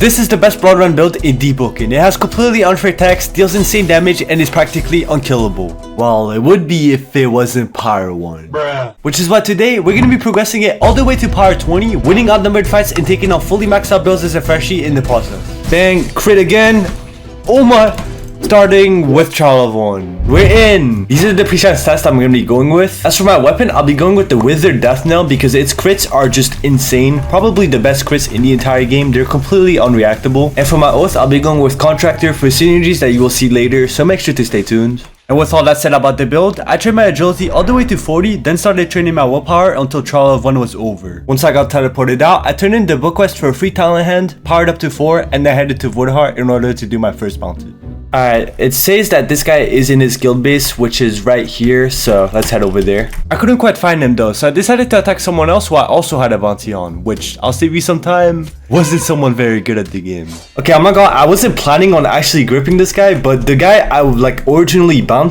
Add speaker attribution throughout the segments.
Speaker 1: This is the best Bloodrend build in Deepwoken. It has completely unfair attacks, deals insane damage, and is practically unkillable. Well, it would be if it wasn't Power 1. Bruh. Which is why today, we're going to be progressing it all the way to Power 20, winning outnumbered fights and taking out fully maxed out builds as a freshie in the process. Bang, crit again. Oh my. Starting with Trial of 1. We're in! These are the pre-shot stats I'm going to be going with. As for my weapon, I'll be going with the Wizard Death Knell because its crits are just insane. Probably the best crits in the entire game. They're completely unreactable. And for my oath, I'll be going with Contractor for synergies that you will see later, so make sure to stay tuned. And with all that said about the build, I trained my agility all the way to 40, then started training my willpower until Trial of 1 was over. Once I got teleported out, I turned in the book quest for a free talent hand, powered up to 4, and then headed to Woodheart in order to do my first bounty. Alright, it says that this guy is in his guild base, which is right here, so let's head over there. I couldn't quite find him though, so I decided to attack someone else who I also had a bounty on, which, I'll save you some time, wasn't someone very good at the game. Okay, I'm not gonna, I wasn't planning on actually gripping this guy, but the guy I like originally bountied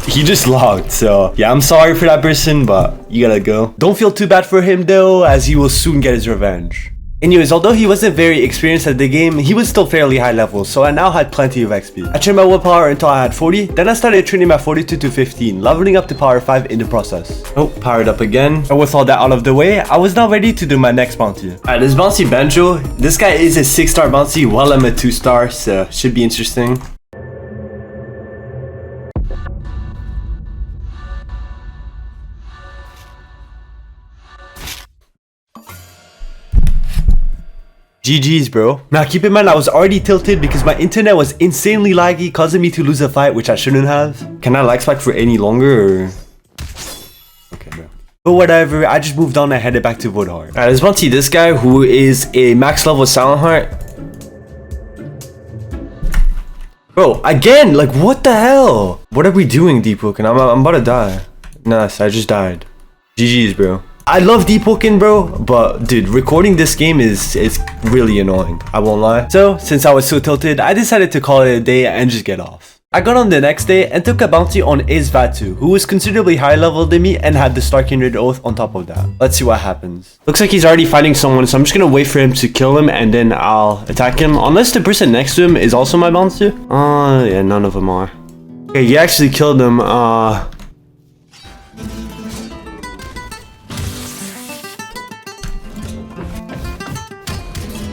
Speaker 1: he just logged, so yeah, I'm sorry for that person, but you gotta go. Don't feel too bad for him though, as he will soon get his revenge. Anyways, although he wasn't very experienced at the game, he was still fairly high level, so I now had plenty of XP. I trained my willpower until I had 40, then I started training my 42 to 15, leveling up to power 5 in the process. Oh, powered up again. And with all that out of the way, I was now ready to do my next bounty. Alright, this bounty Banjo, this guy is a 6-star bounty while I'm a 2-star, so should be interesting. GG's bro. Now keep in mind I was already tilted because my internet was insanely laggy, causing me to lose a fight which I shouldn't have. Can I lag spike for any longer or? Okay bro. But whatever, I just moved on and headed back to Woodheart. Alright, let's bounty this guy who is a max level Silent Heart. Bro, again, like what the hell? What are we doing, Deepwoken? I'm about to die. Nice, I just died. GG's bro. I love Deepwoken bro, but dude, recording this game is really annoying, I won't lie. So, since I was so tilted, I decided to call it a day and just get off. I got on the next day and took a bounty on Ace Vatu, who was considerably higher level than me and had the Star Kindred Oath on top of that. Let's see what happens. Looks like he's already fighting someone, so I'm just gonna wait for him to kill him and then I'll attack him. Unless the person next to him is also my bounty. Yeah, none of them are. Okay, he actually killed him.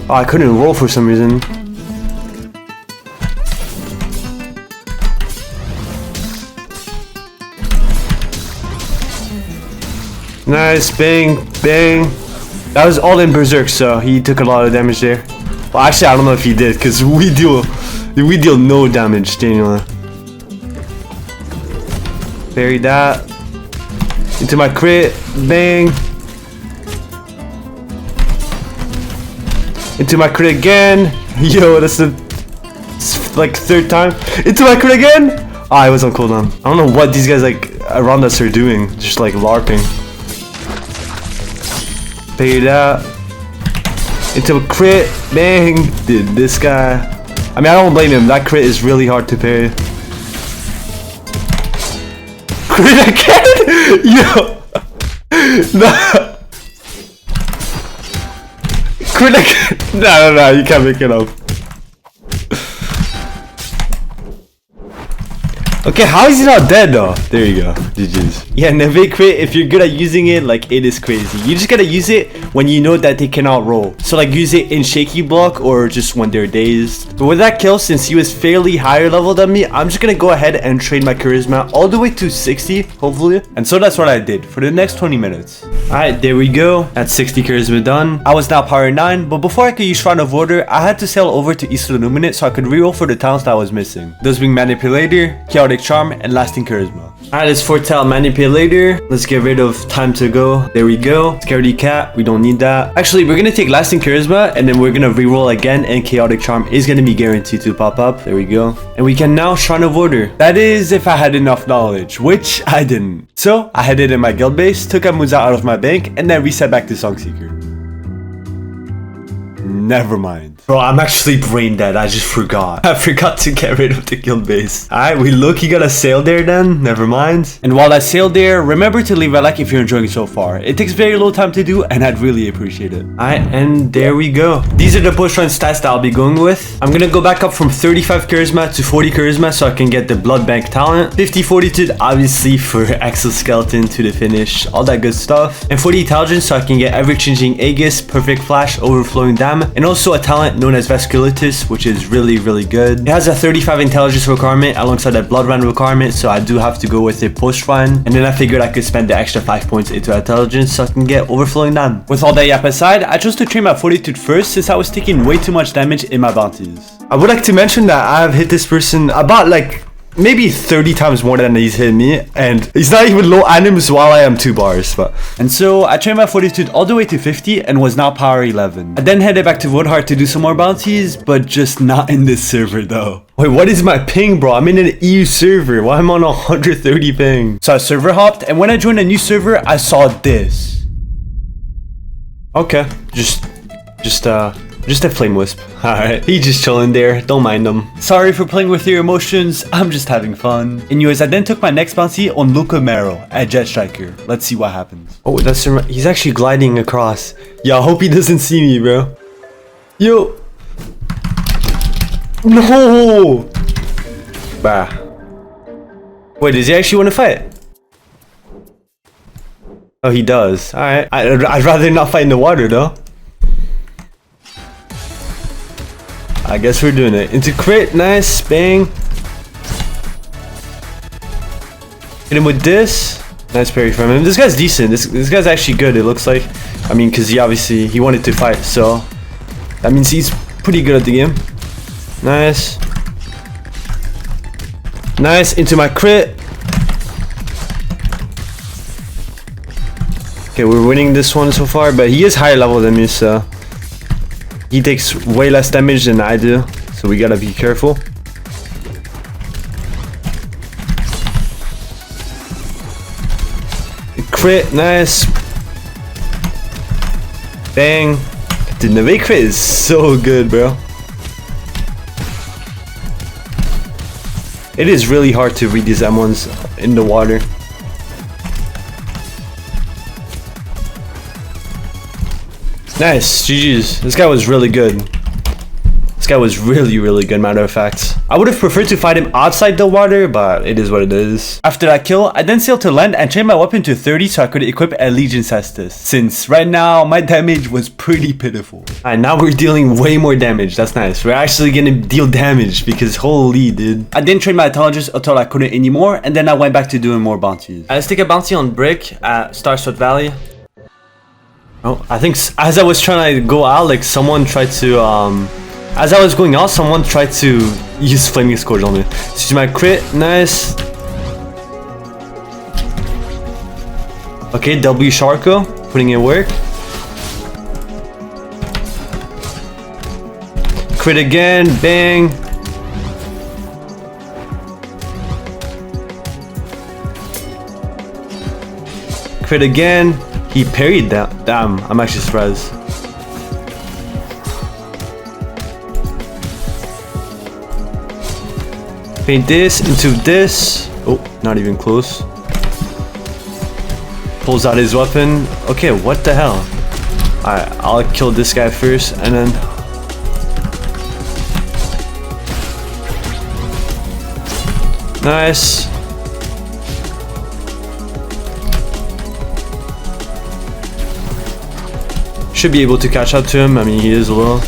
Speaker 1: Oh, I couldn't roll for some reason. Nice, bang, bang. That was all in Berserk, so he took a lot of damage there. Well, actually, I don't know if he did, because we deal no damage, Daniel. Bury that. Into my crit, bang. Into my crit again. Yo, that's the like 3rd time. Into my crit again. Oh, I was on cooldown. I don't know what these guys like around us are doing. Just like LARPing. Pay that. Into a crit. Bang. Dude, this guy. I mean, I don't blame him. That crit is really hard to parry. Crit again? Yo. Nah. No, you can't make it up. Okay, how is he not dead though? There you go. GG's. Yeah, Neve crit, if you're good at using it, like it is crazy. You just gotta use it when you know that they cannot roll. So like use it in shaky block or just when they're dazed. But with that kill, since he was fairly higher level than me, I'm just gonna go ahead and train my charisma all the way to 60, hopefully. And so that's what I did for the next 20 minutes. Alright, there we go. That's 60 charisma done. I was now power 9, but before I could use Shrine of Order, I had to sail over to East Illuminate so I could reroll for the talents that I was missing. Those being Manipulator, Chaotic Charm, and Lasting Charisma. Alright, let's foretell Manipulator. Let's get rid of Time to Go. There we go. Scaredy Cat, we don't need that. Actually, we're gonna take Lasting Charisma and then we're gonna reroll again, and Chaotic Charm is gonna be guaranteed to pop up. There we go. And we can now Shrine of Order. That is if I had enough knowledge, which I didn't. So I headed in my guild base, took a Muza out of my bank, and then reset back to Songseeker. Never mind. Bro, I'm actually brain dead. I just forgot. I forgot to get rid of the guild base. Alright, we look, you got a sail there then. Never mind. And while I sail there, remember to leave a like if you're enjoying it so far. It takes very little time to do and I'd really appreciate it. Alright, and there we go. These are the push run stats that I'll be going with. I'm gonna go back up from 35 charisma to 40 charisma so I can get the blood bank talent. 50 fortitude, obviously, for exoskeleton to the finish. All that good stuff. And 40 intelligence so I can get ever-changing Aegis, perfect flash, overflowing dam, and also a talent known as Vasculitis, which is really good. It has a 35 intelligence requirement alongside a blood run requirement, so I do have to go with a post run. And then I figured I could spend the extra 5 points into intelligence so I can get overflowing dam. With all that yap aside, I chose to train my fortitude first since I was taking way too much damage in my bounties. I would like to mention that I have hit this person about like maybe 30 times more than he's hit me, and he's not even low anims while I am 2 bars. But and so I trained my fortitude all the way to 50 and was now power 11. I then headed back to Woodheart to do some more bounties, but just not in this server though. Wait, what is my ping, bro? I'm in an EU server. Why am I on 130 ping? So I server hopped, and when I joined a new server, I saw this. Okay, just a flame wisp. Alright, he's just chilling there. Don't mind him. Sorry for playing with your emotions. I'm just having fun. Anyways, I then took my next bounty on Luca Mero at Jet Striker. Let's see what happens. Oh, that's he's actually gliding across. Yo, I hope he doesn't see me, bro. Yo. No. Bah. Wait, does he actually want to fight? Oh, he does. Alright. I'd rather not fight in the water, though. I guess we're doing it. Into crit, nice, bang. Hit him with this. Nice parry from him. This guy's decent. This guy's actually good, it looks like. I mean, because he wanted to fight, so that means he's pretty good at the game. Nice. Nice, into my crit. Okay, we're winning this one so far, but he is higher level than me, so he takes way less damage than I do, so we gotta be careful. Crit, nice. Bang. Dude, the crit is so good, bro. It is really hard to read these M1s in the water. Nice, GG's. This guy was really good. This guy was really good, matter of fact. I would have preferred to fight him outside the water, but it is what it is. After that kill, I then sailed to land and trained my weapon to 30 so I could equip a Legion Cestus, since right now my damage was pretty pitiful. Alright, now we're dealing way more damage. That's nice. We're actually gonna deal damage because holy dude. I then trained my intelligence until I couldn't anymore, and then I went back to doing more bounties. Let's take a bounty on Brick at Starsweat Valley. Oh, I think as I was trying to go out, like someone tried to, as I was going out, someone tried to use Flaming Scourge on me. So my crit, nice. Okay, W Sharko, putting in work. Crit again, bang. Crit again. He parried that. Damn, I'm actually surprised. Paint this into this. Oh, not even close. Pulls out his weapon. Okay, what the hell? Alright, I'll kill this guy first and then. Nice. Should be able to catch up to him. I mean, he is low.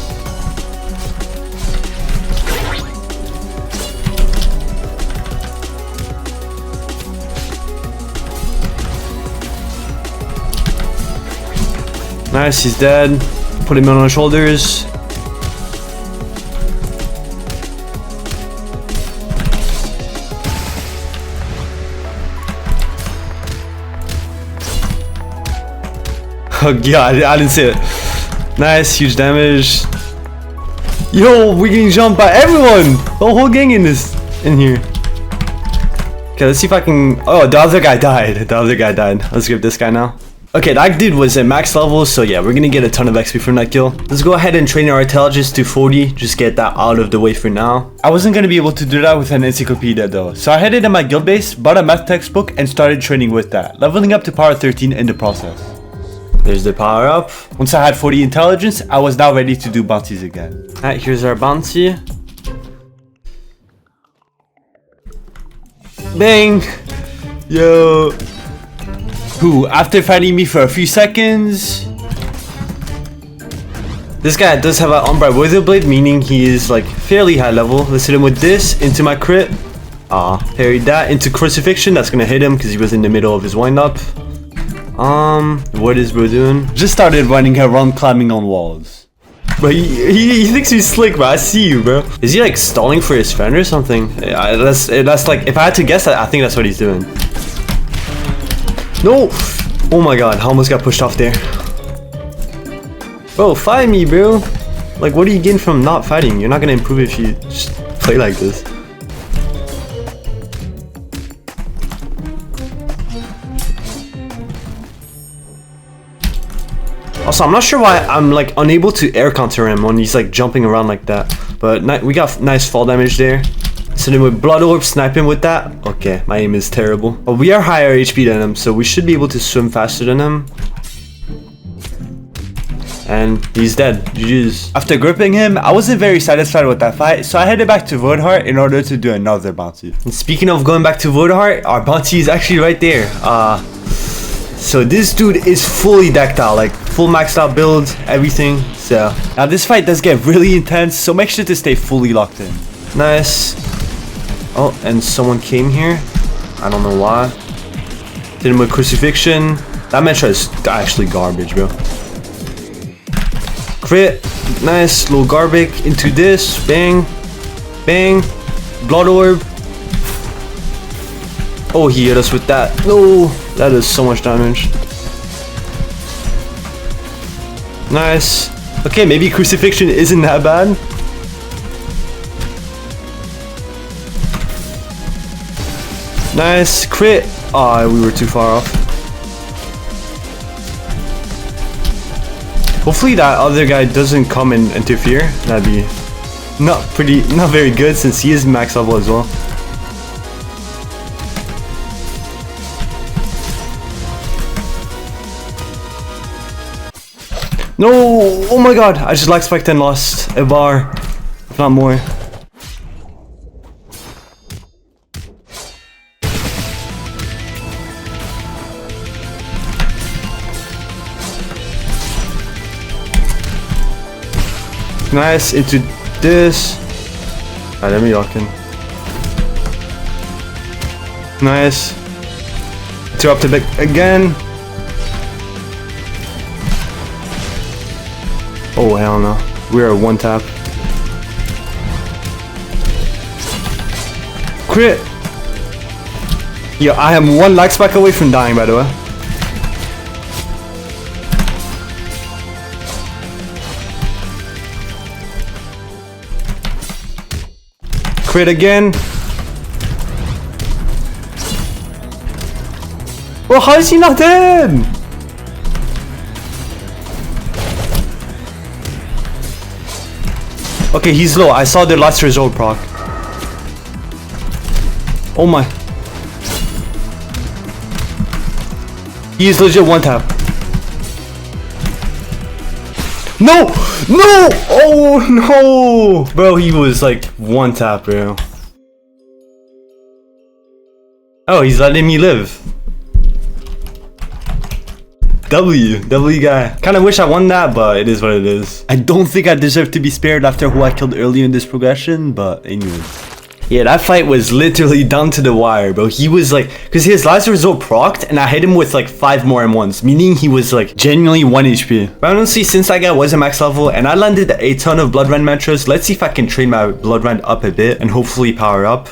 Speaker 1: Nice, he's dead. Put him on our shoulders. Oh god, I didn't see it. Nice, huge damage. Yo, we're getting jumped by everyone. The whole gang in here. Okay, let's see if I can. Oh, the other guy died. Let's grab this guy now. Okay, that dude was at max level, so yeah, we're gonna get a ton of XP from that kill. Let's go ahead and train our intelligence to 40, just get that out of the way for now. I wasn't gonna be able to do that with an encyclopedia though, so I headed to my guild base, bought a math textbook, and started training with that, leveling up to power 13 in the process. There's the power up. Once I had 40 intelligence, I was now ready to do bounties again. Alright, here's our bounty. Bang! Yo! Who, after fighting me for a few seconds... This guy does have an Umbra Witherblade, meaning he is like fairly high level. Let's hit him with this into my crit. Parried that into Crucifixion. That's gonna hit him because he was in the middle of his wind-up. What is bro doing? Just started running around climbing on walls. But he thinks he's slick, bro. I see you, bro. Is he like stalling for his friend or something? That's like, if I had to guess, I think that's what he's doing. No! Oh my god, I almost got pushed off there. Bro, fight me, bro. Like, what are you getting from not fighting? You're not gonna improve if you just play like this. Also, I'm not sure why I'm like unable to air counter him when he's like jumping around like that. But we got nice fall damage there. So then with Blood Orb, snipe him with that. Okay, my aim is terrible. But we are higher HP than him, so we should be able to swim faster than him. And he's dead. GG's. After gripping him, I wasn't very satisfied with that fight, so I headed back to Voidheart in order to do another bounty. And speaking of going back to Voidheart, our bounty is actually right there. So this dude is fully decked out, like full maxed out build, everything. So now this fight does get really intense, so make sure to stay fully locked in. Nice. Oh, and someone came here. I don't know why. Did him with Crucifixion. That Metra is actually garbage, bro. Crit. Nice. Little garbage into this. Bang. Bang. Blood Orb. Oh, he hit us with that. No. That is so much damage. Nice. Okay, maybe Crucifixion isn't that bad. Nice. Crit. Ah, we were too far off. Hopefully that other guy doesn't come and interfere. That'd be not very good since he is max level as well. No! Oh my god! I just lag spiked and lost a bar, if not more. Nice, into this. Alright, let me lock in. Nice. Interrupt it again. Oh, hell no. We are one tap. Crit! Yeah, I am one lag spike away from dying, by the way. Crit again. Well, how is he not dead? Okay, he's low. I saw the last result proc. Oh my. He is legit one tap. No! No! Oh no! Bro, he was like one tap, bro. Oh, he's letting me live. W guy. Kinda wish I won that, but it is what it is. I don't think I deserve to be spared after who I killed earlier in this progression, but anyways. Yeah, that fight was literally down to the wire, bro. He was like, because his last result procced, and I hit him with like 5 more M1s, meaning he was like genuinely 1 HP. But honestly, since that guy was a max level, and I landed a ton of Bloodrend Metras, let's see if I can train my Bloodrend up a bit, and hopefully power up.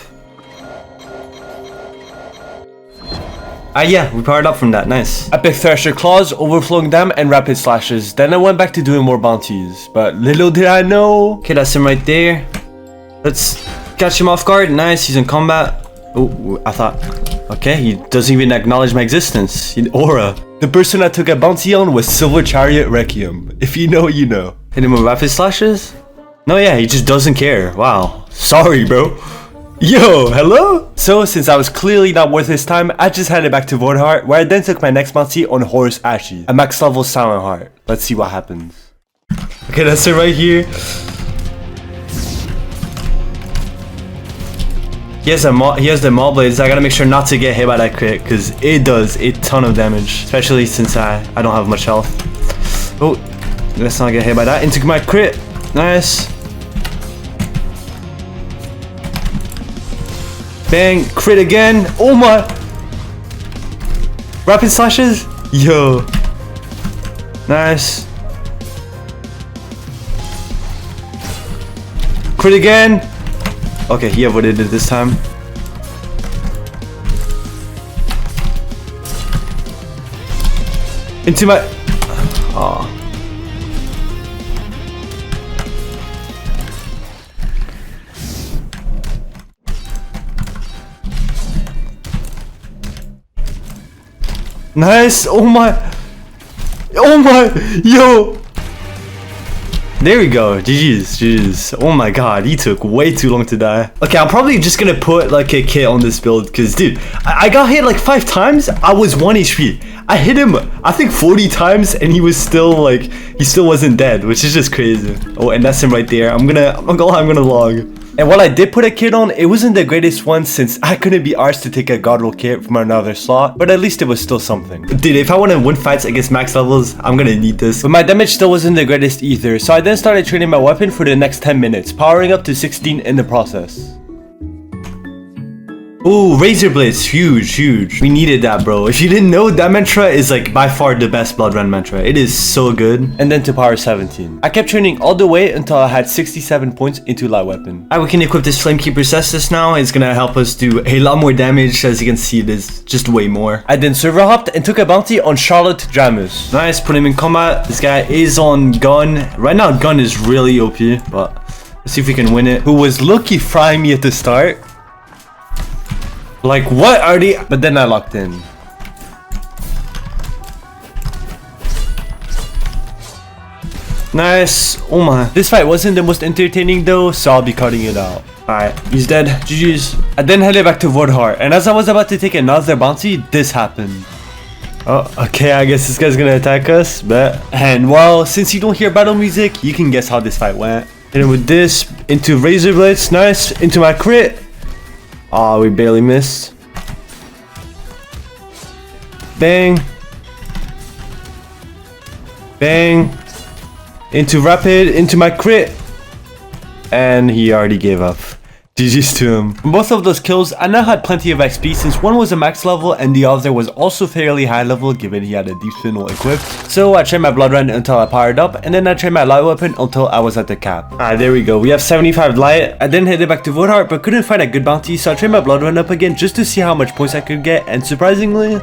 Speaker 1: Yeah, we powered up from that, nice. Epic Thresher Claws, Overflowing Dam, and Rapid Slashes. Then I went back to doing more bounties, but little did I know. Okay, that's him right there. Let's catch him off guard. Nice, he's in combat. Oh, I thought, okay, he doesn't even acknowledge my existence. Aura. The person I took a bounty on was Silver Chariot Requiem. If you know, you know. Hit him with rapid slashes? No, yeah, he just doesn't care. Wow. Sorry, bro. Yo, hello? So, since I was clearly not worth his time, I just headed back to Voidheart, where I then took my next bounty on Horus Ashy, a max level Silent Heart. Let's see what happens. Okay, that's it right here. He has the Maul Blades. I gotta make sure not to get hit by that crit, because it does a ton of damage, especially since I don't have much health. Oh, let's not get hit by that. Into my crit. Nice. Bang, crit again. Oh my. Rapid slashes. Yo. Nice. Crit again. Okay, he avoided it this time. Into my... Aw. Nice! Oh my! Oh my! Yo! There we go. GG's. Oh my god, he took way too long to die. Okay, I'm probably just gonna put like a kit on this build because, dude, I got hit like 5 times. I was 1 HP. I hit him, I think 40 times, and he was still like, he still wasn't dead, which is just crazy. Oh, and that's him right there. I'm gonna log. And while I did put a kit on, it wasn't the greatest one since I couldn't be arsed to take a god roll kit from another slot, but at least it was still something. Dude, if I want to win fights against max levels, I'm gonna need this. But my damage still wasn't the greatest either, so I then started training my weapon for the next 10 minutes, powering up to 16 in the process. Ooh, Razor Blades, huge. We needed that, bro. If you didn't know, that mantra is like by far the best Bloodrend mantra. It is so good. And then to power 17. I kept training all the way until I had 67 points into light weapon. Alright, we can equip this Flamekeeper Cestus now. It's gonna help us do a lot more damage. As you can see, it is just way more. I then server hopped and took a bounty on Charlotte Dramus. Nice, put him in combat. This guy is on gun. Right now, gun is really OP, but let's see if we can win it. Who was lucky frying me at the start. Like, what are they? But then I locked in. Nice. Oh my. This fight wasn't the most entertaining though, so I'll be cutting it out. Alright, he's dead. GG's. I then headed back to Voidheart, and as I was about to take another bounty, this happened. Oh, okay, I guess this guy's gonna attack us, but... And well, since you don't hear battle music, you can guess how this fight went. Hit him with this, into Razor Blades, nice, into my crit. Oh, we barely missed. Bang. Bang. Into rapid, into my crit. And he already gave up. GG's to him. From both of those kills, I now had plenty of XP since one was a max level and the other was also fairly high level given he had a deep spinel equipped. So I trained my Bloodrend until I powered up, and then I trained my light weapon until I was at the cap. Alright, there we go. We have 75 light. I then headed back to Voidheart but couldn't find a good bounty, so I trained my Bloodrend up again just to see how much points I could get, and surprisingly...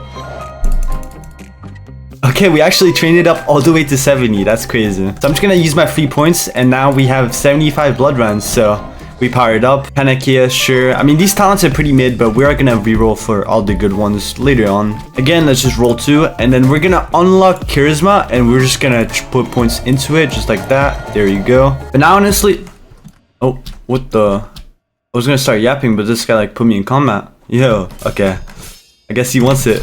Speaker 1: Okay, we actually trained it up all the way to 70. That's crazy. So I'm just gonna use my free points, and now we have 75 Bloodrends, so... We powered up. Panakia, sure. I mean, these talents are pretty mid, but we're gonna reroll for all the good ones later on. Again, let's just roll 2, and then we're gonna unlock Charisma, and we're just gonna put points into it, just like that. There you go. But now, honestly... Oh, what the... I was gonna start yapping, but this guy, like, put me in combat. Yo, okay. I guess he wants it.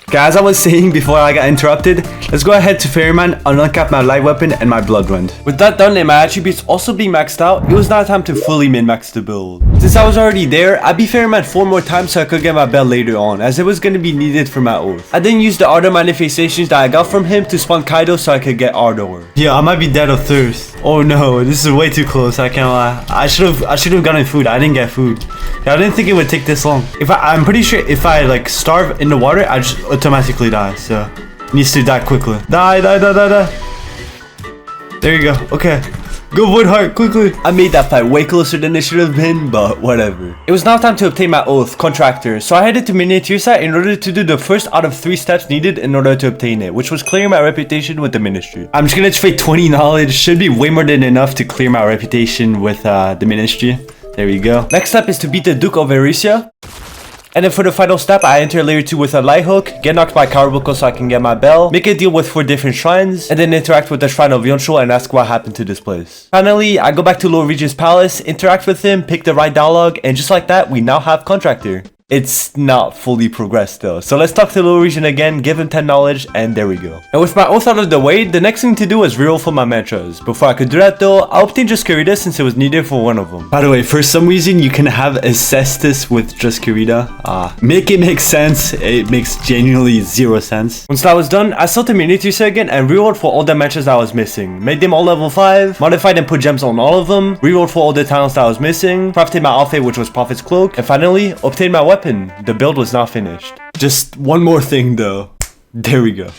Speaker 1: Guys, I was saying before I got interrupted, let's go ahead to Fairyman and uncap my light weapon and my Bloodrend. With that done and my attributes also being maxed out, it was now time to fully min-max the build. Since I was already there, I beat Fairyman 4 more times so I could get my belt later on, as it was going to be needed for my oath. I then used the Ardor manifestations that I got from him to spawn Kaido so I could get Ardor. Yeah, I might be dead of thirst. Oh no, this is way too close, I can't lie. I should have gotten food. I didn't get food. Yeah, I didn't think it would take this long. I'm pretty sure if I like starve in the water, I just automatically die, so needs to die quickly. Die. There you go. Okay, go Voidheart quickly. I made that fight way closer than it should have been, but whatever. It was now time to obtain my oath, Contractor, so I headed to Miniature Site in order to do the first out of 3 steps needed in order to obtain it, which was clearing my reputation with the Ministry. I'm just gonna trade 20 knowledge, should be way more than enough to clear my reputation with the Ministry. There we go. Next step is to beat the Duke of Erysia. And then for the final step, I enter layer 2 with a light hook, get knocked by Carbuncle so I can get my bell, make a deal with 4 different shrines, and then interact with the shrine of Yonshul and ask what happened to this place. Finally, I go back to Lord Regent's palace, interact with him, pick the right dialogue, and just like that, we now have Contractor. It's not fully progressed though. So let's talk to Lord Regent again, give him 10 knowledge, and there we go. And with my oath out of the way, the next thing to do is reroll for my mantras. Before I could do that though, I obtained just Kirita since it was needed for one of them. By the way, for some reason you can have Acestus with just Kirita. Make it make sense. It makes genuinely 0 sense. Once that was done, I sold the Immunity again and rerolled for all the mantras that I was missing. Made them all level 5, modified and put gems on all of them, rerolled for all the talents that I was missing, crafted my outfit which was Prophet's Cloak, and finally obtained my weapon. The build was not finished. Just one more thing though. There we go.